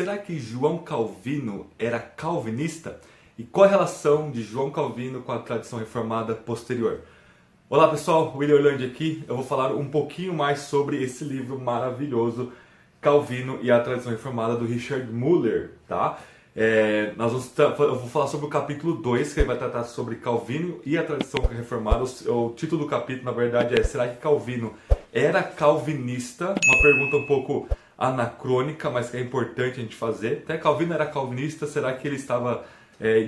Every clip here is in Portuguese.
será que João Calvino era calvinista? E qual a relação de João Calvino com a tradição reformada posterior? Olá pessoal, William Orlandi aqui. Eu vou falar um pouquinho mais sobre esse livro maravilhoso, Calvino e a Tradição Reformada, do Richard Muller, tá? Eu vou falar sobre o capítulo 2, que vai tratar sobre Calvino e a Tradição Reformada. O título do capítulo, na verdade, é: será que Calvino era calvinista? Uma pergunta um pouco anacrônica, mas que é importante a gente fazer. Até Calvino era calvinista, será que ele estava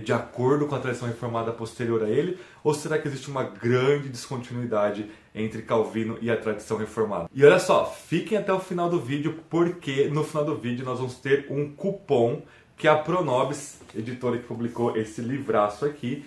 de acordo com a tradição reformada posterior a ele? Ou será que existe uma grande descontinuidade entre Calvino e a tradição reformada? E olha só, fiquem até o final do vídeo, porque no final do vídeo nós vamos ter um cupom que a Pronobis, editora que publicou esse livraço aqui,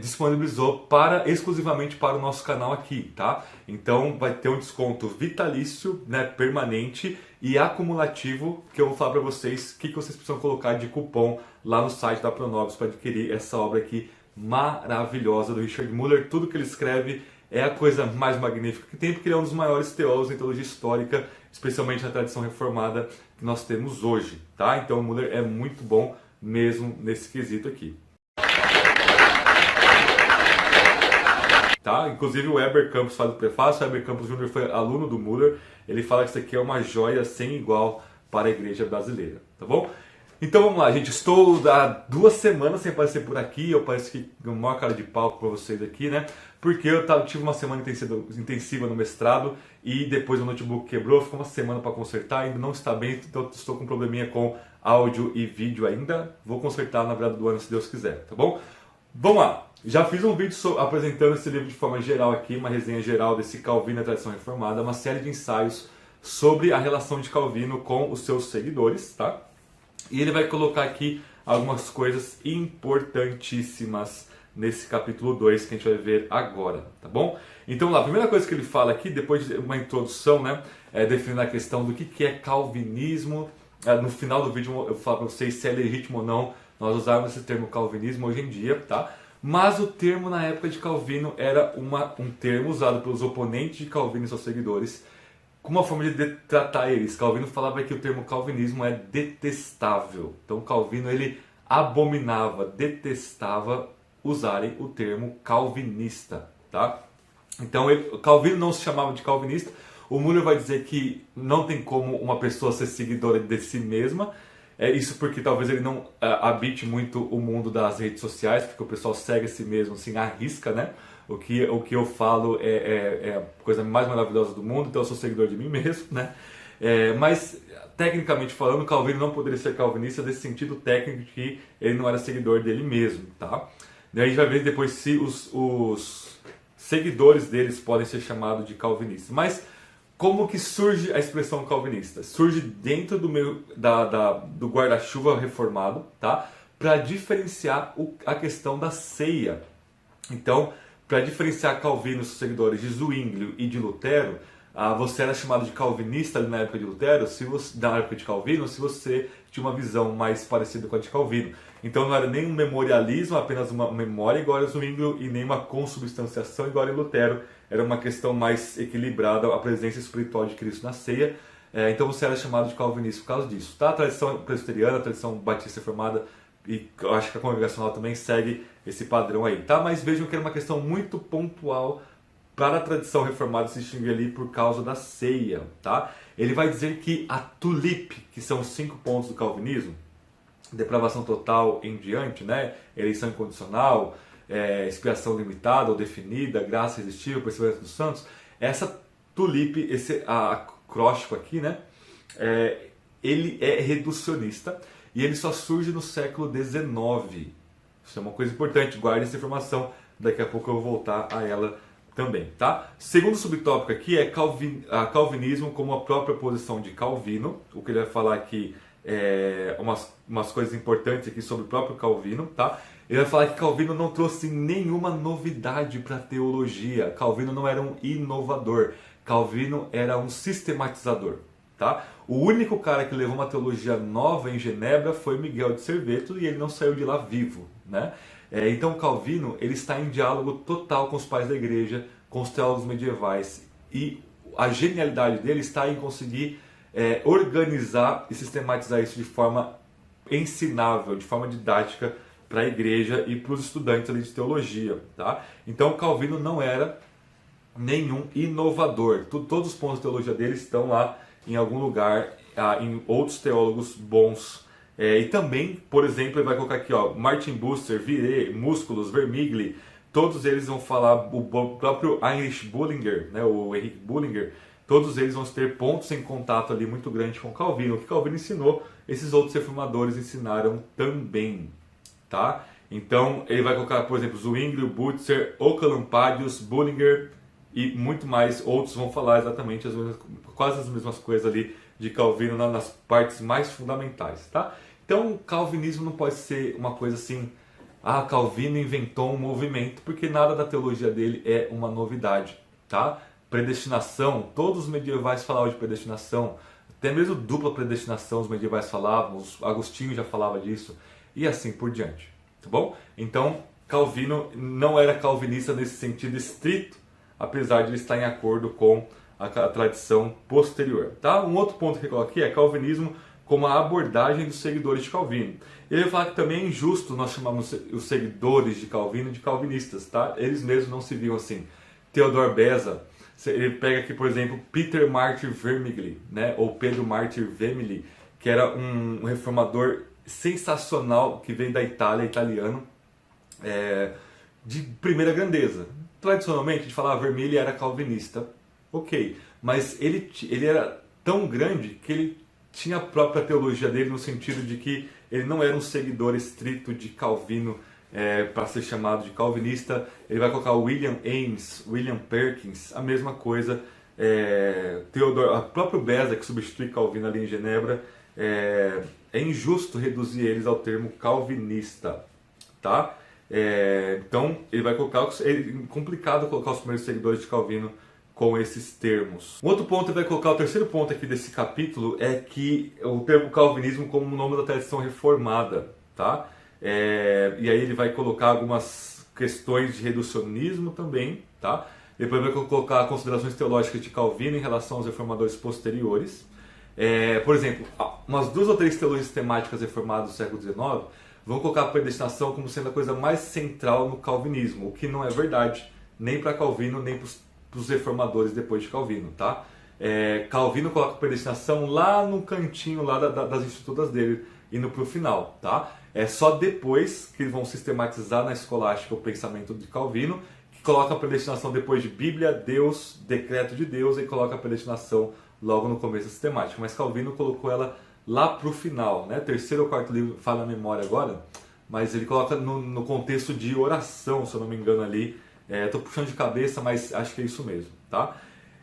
disponibilizou exclusivamente para o nosso canal aqui, tá? Então vai ter um desconto vitalício, né, permanente e acumulativo, que eu vou falar para vocês o que vocês precisam colocar de cupom lá no site da Pronobis para adquirir essa obra aqui maravilhosa do Richard Muller. Tudo que ele escreve é a coisa mais magnífica que tem, porque ele é um dos maiores teólogos em teologia histórica, especialmente na tradição reformada que nós temos hoje, tá? Então o Muller é muito bom mesmo nesse quesito aqui. Tá? Inclusive o Heber Campos faz o prefácio. O Heber Campos Jr. foi aluno do Muller. Ele fala que isso aqui é uma joia sem igual para a igreja brasileira, tá bom? Então vamos lá, gente. Estou há 2 semanas sem aparecer por aqui. Eu pareço que uma maior cara de pau para vocês aqui, né? Porque eu tive uma semana intensiva no mestrado e depois o notebook quebrou. Ficou uma semana para consertar, ainda não está bem, então estou com um probleminha com áudio e vídeo ainda. Vou consertar na virada do ano, se Deus quiser, tá bom? Vamos lá. Já fiz um vídeo apresentando esse livro de forma geral aqui, uma resenha geral desse Calvino e a Tradição Reformada, uma série de ensaios sobre a relação de Calvino com os seus seguidores, tá? E ele vai colocar aqui algumas coisas importantíssimas nesse capítulo 2 que a gente vai ver agora, tá bom? Então lá, a primeira coisa que ele fala aqui, depois de uma introdução, né, definindo a questão do que é calvinismo. No final do vídeo eu falo para vocês se é legítimo ou não nós usarmos esse termo calvinismo hoje em dia, tá? Mas o termo na época de Calvino era um termo usado pelos oponentes de Calvino e seus seguidores como uma forma de tratar eles. Calvino falava que o termo calvinismo é detestável. Então Calvino ele abominava, detestava usarem o termo calvinista, tá? Então Calvino não se chamava de calvinista. O Muller vai dizer que não tem como uma pessoa ser seguidora de si mesma. Isso porque talvez ele não habite muito o mundo das redes sociais, porque o pessoal segue a si mesmo, assim, à risca, né? O que eu falo é a coisa mais maravilhosa do mundo, então eu sou seguidor de mim mesmo, né? Mas, tecnicamente falando, Calvino não poderia ser calvinista nesse sentido técnico que ele não era seguidor dele mesmo, tá? Daí a gente vai ver depois se os seguidores deles podem ser chamados de calvinistas. Mas como que surge a expressão calvinista? Surge dentro do guarda-chuva reformado, tá? Para diferenciar a questão da ceia. Então, para diferenciar Calvino e seus seguidores de Zwinglio e de Lutero, você era chamado de calvinista ali na época de Lutero, na época de Calvino, se você tinha uma visão mais parecida com a de Calvino. Então não era nem um memorialismo, apenas uma memória igual a Zwinglio, e nem uma consubstanciação igual a Lutero. Era uma questão mais equilibrada, a presença espiritual de Cristo na ceia. Então você era chamado de calvinista por causa disso, tá? A tradição presbiteriana, a tradição batista reformada, e eu acho que a congregacional também segue esse padrão aí, tá? Mas vejam que era uma questão muito pontual para a tradição reformada se distinguir ali por causa da ceia, tá? Ele vai dizer que a tulip, que são os 5 pontos do calvinismo, depravação total em diante, né? Eleição incondicional, expiação limitada ou definida, graça irresistível, perseverança dos santos. Essa tulip, esse acróstico aqui, né? Ele é reducionista e ele só surge no século XIX. Isso é uma coisa importante, guarde essa informação, daqui a pouco eu vou voltar a ela também, tá? Segundo subtópico aqui é calvinismo como a própria posição de Calvino. O que ele vai falar aqui umas coisas importantes aqui sobre o próprio Calvino, tá? Ele vai falar que Calvino não trouxe nenhuma novidade para a teologia. Calvino não era um inovador. Calvino era um sistematizador, tá? O único cara que levou uma teologia nova em Genebra foi Miguel de Serveto, e ele não saiu de lá vivo, né? Então Calvino ele está em diálogo total com os pais da igreja, com os teólogos medievais, e a genialidade dele está em conseguir organizar e sistematizar isso de forma ensinável, de forma didática para a igreja e para os estudantes ali de teologia, tá? Então Calvino não era nenhum inovador. Todos os pontos de teologia dele estão lá em algum lugar, em outros teólogos bons. E também, por exemplo, ele vai colocar aqui, ó, Martin Bucer, Viret, Musculus, Vermigli, todos eles vão falar, o próprio Heinrich Bullinger, né, o Henrique Bullinger, todos eles vão ter pontos em contato ali muito grande com Calvino. O que Calvino ensinou, esses outros reformadores ensinaram também, tá? Então, ele vai colocar, por exemplo, Zwingli, Butzer, Oecolampadius, Bullinger e muito mais. Outros vão falar exatamente quase as mesmas coisas ali de Calvino nas partes mais fundamentais, tá? Então, o calvinismo não pode ser uma coisa assim, Calvino inventou um movimento, porque nada da teologia dele é uma novidade, tá? Predestinação, todos os medievais falavam de predestinação, até mesmo dupla predestinação os medievais falavam, Agostinho já falava disso, e assim por diante, tá bom? Então, Calvino não era calvinista nesse sentido estrito, apesar de ele estar em acordo com a tradição posterior, tá? Um outro ponto que eu coloco aqui é calvinismo como a abordagem dos seguidores de Calvino. Ele vai falar que também é injusto nós chamarmos os seguidores de Calvino de calvinistas, tá? Eles mesmos não se viam assim. Theodor Beza, ele pega aqui, por exemplo, Peter Martyr Vermigli, né? Ou Pedro Martyr Vermigli, que era um reformador sensacional que veio da Itália, italiano, de primeira grandeza. Tradicionalmente, de falar Vermigli era calvinista, ok, mas ele era tão grande que ele tinha a própria teologia dele, no sentido de que ele não era um seguidor estrito de Calvino para ser chamado de calvinista. Ele vai colocar William Ames, William Perkins, a mesma coisa. A próprio Beza, que substitui Calvino ali em Genebra, é injusto reduzir eles ao termo calvinista, tá? Então ele vai colocar, é complicado colocar os primeiros seguidores de Calvino com esses termos. Um outro ponto, ele vai colocar, o terceiro ponto aqui desse capítulo, é que o termo calvinismo como o nome da tradição reformada, tá? E aí ele vai colocar algumas questões de reducionismo também, tá? Depois vai colocar considerações teológicas de Calvino em relação aos reformadores posteriores. Por exemplo, umas 2 ou 3 teologias sistemáticas reformadas do século XIX vão colocar a predestinação como sendo a coisa mais central no calvinismo, o que não é verdade, nem para Calvino, nem para os reformadores depois de Calvino, tá? Calvino coloca a predestinação lá no cantinho lá das estruturas dele, indo para o final, tá? É só depois que eles vão sistematizar na escolástica o pensamento de Calvino, que coloca a predestinação depois de Bíblia, Deus, decreto de Deus, e coloca a predestinação logo no começo da sistemática. Mas Calvino colocou ela lá para o final, né? Terceiro ou quarto livro, fala a memória agora, mas ele coloca no contexto de oração, se eu não me engano ali. Estou puxando de cabeça, mas acho que é isso mesmo, tá?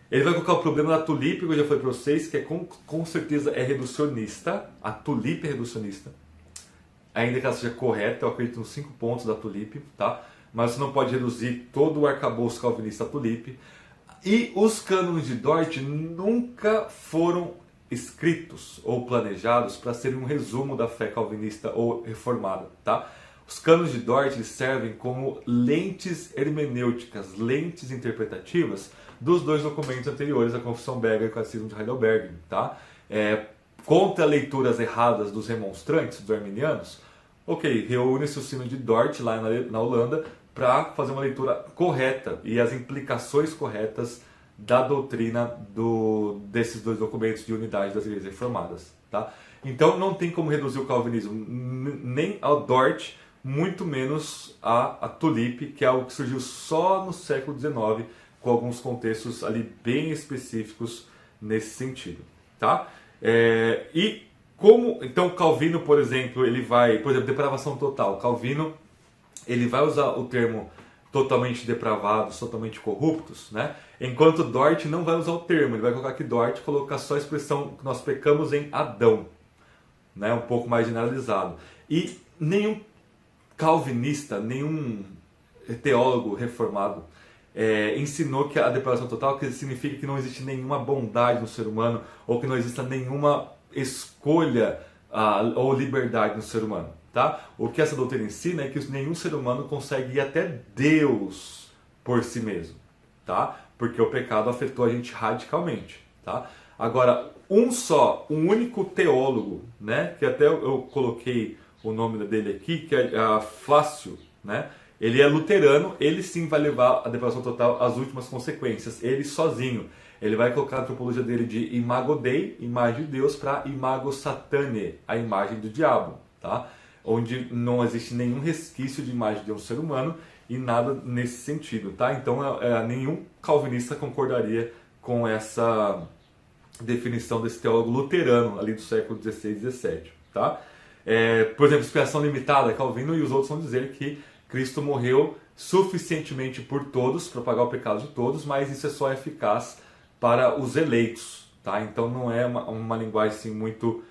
Ele vai colocar o problema da tulipe, que eu já falei para vocês, que com certeza é reducionista. A tulipe é reducionista, ainda que ela seja correta. Eu acredito nos 5 pontos da tulipe, tá? Mas você não pode reduzir todo o arcabouço calvinista à tulipe. E os cânones de Dort nunca foram escritos ou planejados para serem um resumo da fé calvinista ou reformada, tá? Os cânones de Dort servem como lentes hermenêuticas, lentes interpretativas dos 2 documentos anteriores, a Confissão Belga e o Catecismo de Heidelberg, tá? Contra leituras erradas dos remonstrantes, dos arminianos, ok, reúne-se o sino de Dort lá na Holanda para fazer uma leitura correta e as implicações corretas da doutrina desses 2 documentos de unidade das igrejas reformadas, tá? Então não tem como reduzir o calvinismo nem ao Dort, muito menos a tulipe, que é algo que surgiu só no século XIX, com alguns contextos ali bem específicos nesse sentido, tá? Então Calvino, por exemplo, depravação total. Calvino, ele vai usar o termo totalmente depravados, totalmente corruptos, né? Enquanto Dort não vai usar o termo, ele vai colocar aqui Dort, colocar só a expressão que nós pecamos em Adão, né? Um pouco mais generalizado. E nenhum calvinista, nenhum teólogo reformado ensinou que a depravação total, que significa que não existe nenhuma bondade no ser humano, ou que não exista nenhuma escolha ou liberdade no ser humano, tá? O que essa doutrina ensina é que nenhum ser humano consegue ir até Deus por si mesmo, tá? Porque o pecado afetou a gente radicalmente, tá? Agora, um único teólogo, né, que até eu coloquei o nome dele aqui, que é Flácio, né, ele é luterano, ele sim vai levar a depravação total às últimas consequências, ele sozinho. Ele vai colocar a antropologia dele de Imago Dei, imagem de Deus, para Imago Satanae, a imagem do diabo, tá? Onde não existe nenhum resquício de imagem de um ser humano e nada nesse sentido, tá? Então nenhum calvinista concordaria com essa definição desse teólogo luterano ali do século XVI e XVII, tá? Por exemplo, expiação limitada, Calvino e os outros vão dizer que Cristo morreu suficientemente por todos, para pagar o pecado de todos, mas isso é só eficaz para os eleitos, tá? Então não é uma linguagem assim, muito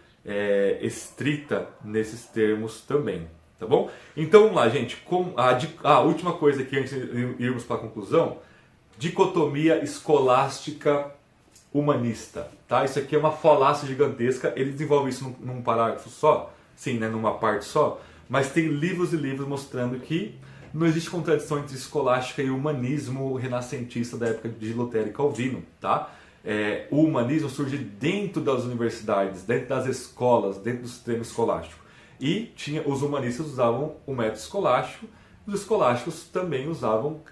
estrita nesses termos também, tá bom? Então vamos lá, gente. A última coisa aqui, antes de irmos para a conclusão, dicotomia escolástica humanista, tá? Isso aqui é uma falácia gigantesca. Ele desenvolve isso num parágrafo só, sim, né, numa parte só, mas tem livros e livros mostrando que não existe contradição entre escolástica e humanismo renascentista da época de Lutero e Calvino, tá? O humanismo surge dentro das universidades, dentro das escolas, dentro do sistema escolástico. E os humanistas usavam o método escolástico, os escolásticos também usavam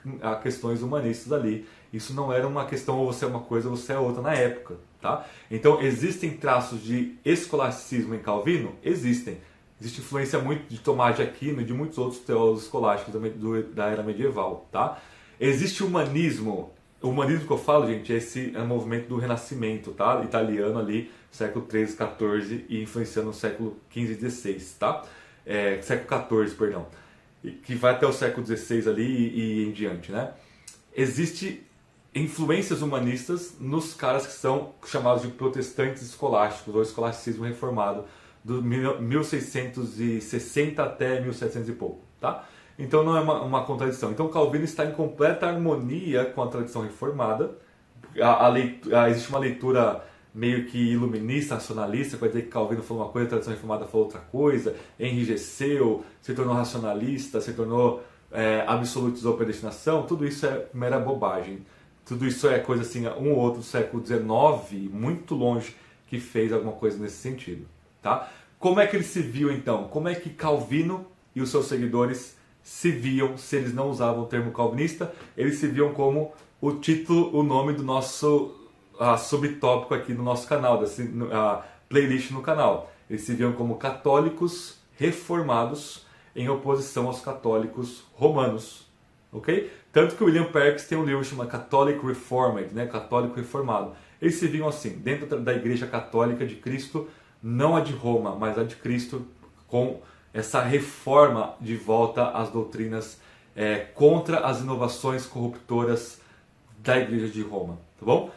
questões humanistas ali. Isso não era uma questão ou você é uma coisa ou você é outra na época, tá? Então, existem traços de escolasticismo em Calvino? Existem. Existe influência muito de Tomás de Aquino e de muitos outros teólogos escolásticos da era medieval, tá? Existe humanismo. O humanismo que eu falo, gente, é o movimento do Renascimento, tá? Italiano ali, século XIII, XIV e influenciando no século XV e XVI, tá? Século XIV, perdão. Que vai até o século XVI ali e em diante, né? Existe influências humanistas nos caras que são chamados de protestantes escolásticos ou escolasticismo reformado, do 1660 até 1700 e pouco, tá? Então não é uma contradição. Então Calvino está em completa harmonia com a tradição reformada. Existe uma leitura meio que iluminista, racionalista, que vai dizer que Calvino falou uma coisa, a tradição reformada falou outra coisa, enrijeceu, se tornou racionalista, se tornou absolutizou a predestinação. Tudo isso é mera bobagem. Tudo isso é coisa assim, um ou outro do século XIX, muito longe, que fez alguma coisa nesse sentido. Tá? Como é que ele se viu então? Como é que Calvino e os seus seguidores se viam, se eles não usavam o termo calvinista? Eles se viam como o título, o nome do nosso subtópico aqui no nosso canal, a playlist no canal. Eles se viam como católicos reformados em oposição aos católicos romanos. Ok? Tanto que o William Perkins tem um livro chamado Catholic Reformed, né? Católico Reformado. Eles se viam assim, dentro da Igreja Católica de Cristo, não a de Roma, mas a de Cristo, com essa reforma de volta às doutrinas contra as inovações corruptoras da Igreja de Roma, tá bom?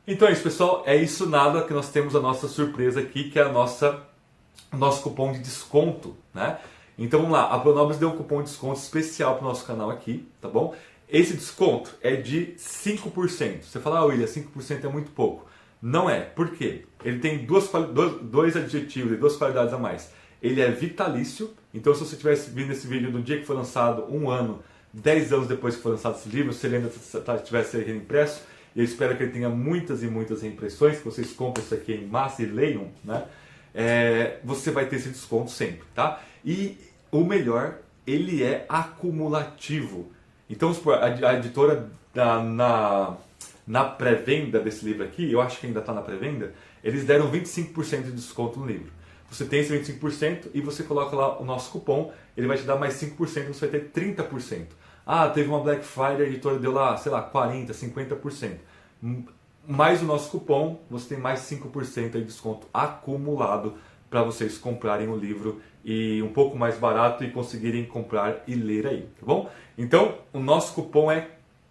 Então é isso, pessoal, é isso nada que nós temos a nossa surpresa aqui, que é o nosso cupom de desconto, né? Então vamos lá, a Pronobis deu um cupom de desconto especial para o nosso canal aqui, tá bom? Esse desconto é de 5%. Você fala, William, 5% é muito pouco. Não é. Por quê? Ele tem dois adjetivos e duas qualidades a mais. Ele é vitalício, então se você tivesse vindo esse vídeo no dia que foi lançado, 1 ano, 10 anos depois que foi lançado esse livro, se ele ainda tivesse reimpresso, e eu espero que ele tenha muitas e muitas reimpressões, que vocês comprem isso aqui em massa e leiam, né? Você vai ter esse desconto sempre, tá? E o melhor, ele é acumulativo. Então, a editora na pré-venda desse livro aqui, eu acho que ainda está na pré-venda, eles deram 25% de desconto no livro. Você tem esse 25% e você coloca lá o nosso cupom, ele vai te dar mais 5%, você vai ter 30%. Ah, teve uma Black Friday, a editora deu lá, sei lá, 40%, 50%. Mais o nosso cupom, você tem mais 5% de desconto acumulado para vocês comprarem o livro e um pouco mais barato e conseguirem comprar e ler aí, tá bom? Então, o nosso cupom é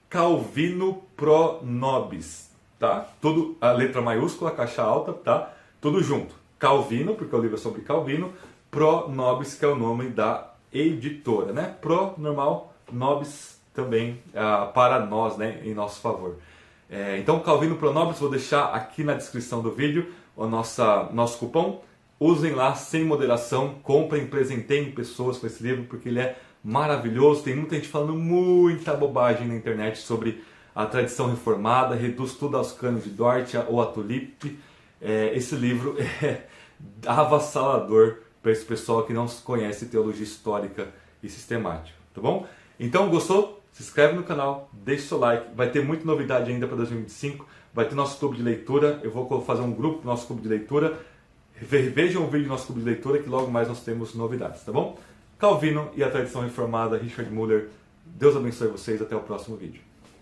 Calvino Pronobis, tá? Tudo a letra maiúscula, caixa alta, tá? Tudo junto. Calvino, porque o livro é sobre Calvino, Pronobis, que é o nome da editora, né? Pro, normal, Nobis também para nós, né? Em nosso favor. Então, Calvino Pronobis, vou deixar aqui na descrição do vídeo o nosso cupom. Usem lá sem moderação, comprem, presenteiem pessoas com esse livro, porque ele é maravilhoso. Tem muita gente falando muita bobagem na internet sobre a tradição reformada, reduz tudo aos canos de Dort ou a tulipe. esse livro é avassalador para esse pessoal que não conhece teologia histórica e sistemática, tá bom? Então, gostou? Se inscreve no canal, deixa o seu like, vai ter muita novidade ainda para 2025, vai ter nosso clube de leitura, eu vou fazer um grupo do nosso clube de leitura, vejam o vídeo do nosso clube de leitura que logo mais nós temos novidades, tá bom? Calvino e a Tradição Reformada, Richard Muller, Deus abençoe vocês, até o próximo vídeo.